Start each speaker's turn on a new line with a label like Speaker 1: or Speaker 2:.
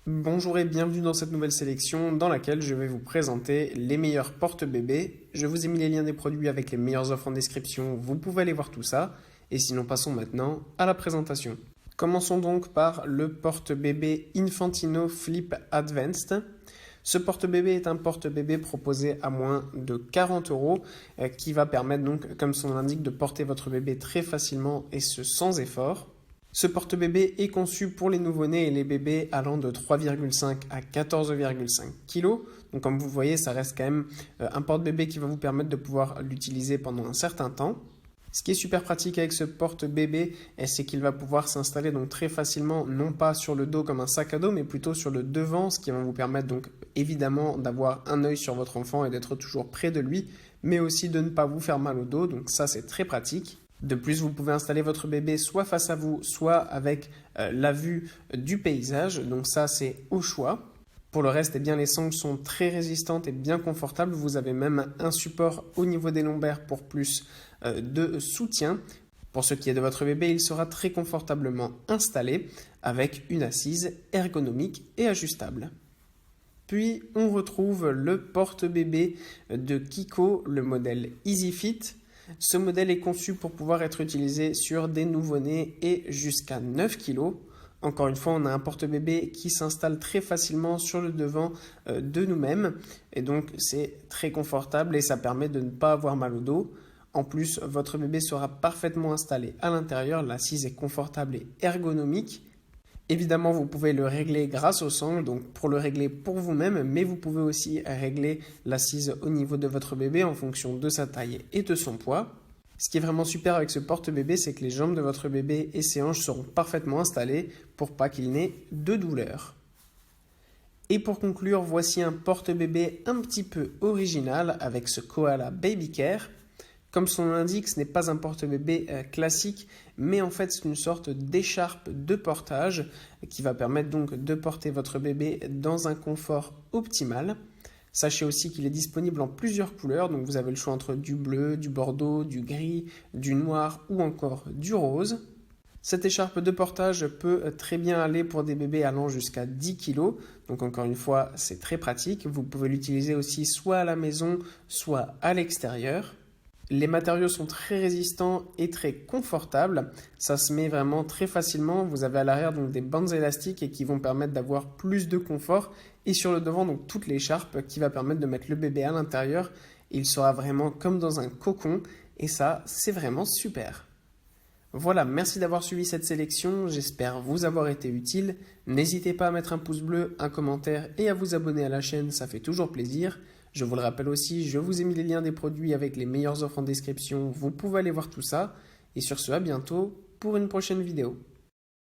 Speaker 1: Bonjour et bienvenue dans cette nouvelle sélection dans laquelle je vais vous présenter les meilleurs porte-bébés. Je vous ai mis les liens des produits avec les meilleures offres en description, vous pouvez aller voir tout ça. Et sinon passons maintenant à la présentation. Commençons donc par le porte-bébé Infantino Flip Advanced. Ce porte-bébé est un porte-bébé proposé à moins de 40 € qui va permettre donc, comme son nom l'indique, de porter votre bébé très facilement et ce sans effort. Ce porte-bébé est conçu pour les nouveau-nés et les bébés allant de 3,5 à 14,5 kg. Donc comme vous voyez, ça reste quand même un porte-bébé qui va vous permettre de pouvoir l'utiliser pendant un certain temps. Ce qui est super pratique avec ce porte-bébé, c'est qu'il va pouvoir s'installer donc très facilement, non pas sur le dos comme un sac à dos, mais plutôt sur le devant, ce qui va vous permettre donc évidemment d'avoir un œil sur votre enfant et d'être toujours près de lui, mais aussi de ne pas vous faire mal au dos, donc ça c'est très pratique. De plus, vous pouvez installer votre bébé soit face à vous, soit avec la vue du paysage, donc ça c'est au choix. Pour le reste, les sangles sont très résistantes et bien confortables. Vous avez même un support au niveau des lombaires pour plus de soutien. Pour ce qui est de votre bébé, il sera très confortablement installé avec une assise ergonomique et ajustable. Puis, on retrouve le porte-bébé de Kiko, le modèle EasyFit. Ce modèle est conçu pour pouvoir être utilisé sur des nouveau-nés et jusqu'à 9 kg. Encore une fois, on a un porte-bébé qui s'installe très facilement sur le devant de nous-mêmes. Et donc, c'est très confortable et ça permet de ne pas avoir mal au dos. En plus, votre bébé sera parfaitement installé à l'intérieur. L'assise est confortable et ergonomique. Évidemment, vous pouvez le régler grâce au sangle, donc pour le régler pour vous-même, mais vous pouvez aussi régler l'assise au niveau de votre bébé en fonction de sa taille et de son poids. Ce qui est vraiment super avec ce porte-bébé, c'est que les jambes de votre bébé et ses hanches seront parfaitement installées pour pas qu'il n'ait de douleur. Et pour conclure, voici un porte-bébé un petit peu original avec ce Koala Baby Care. Comme son nom l'indique, ce n'est pas un porte-bébé classique, mais en fait c'est une sorte d'écharpe de portage qui va permettre donc de porter votre bébé dans un confort optimal. Sachez aussi qu'il est disponible en plusieurs couleurs, donc vous avez le choix entre du bleu, du bordeaux, du gris, du noir ou encore du rose. Cette écharpe de portage peut très bien aller pour des bébés allant jusqu'à 10 kg, donc encore une fois c'est très pratique. Vous pouvez l'utiliser aussi soit à la maison, soit à l'extérieur. Les matériaux sont très résistants et très confortables. Ça se met vraiment très facilement. Vous avez à l'arrière donc des bandes élastiques et qui vont permettre d'avoir plus de confort. Et sur le devant, donc toute l'écharpe qui va permettre de mettre le bébé à l'intérieur. Il sera vraiment comme dans un cocon. Et ça, c'est vraiment super. Voilà, merci d'avoir suivi cette sélection. J'espère vous avoir été utile. N'hésitez pas à mettre un pouce bleu, un commentaire et à vous abonner à la chaîne. Ça fait toujours plaisir. Je vous le rappelle aussi, je vous ai mis les liens des produits avec les meilleures offres en description. Vous pouvez aller voir tout ça. Et sur ce, à bientôt pour une prochaine vidéo.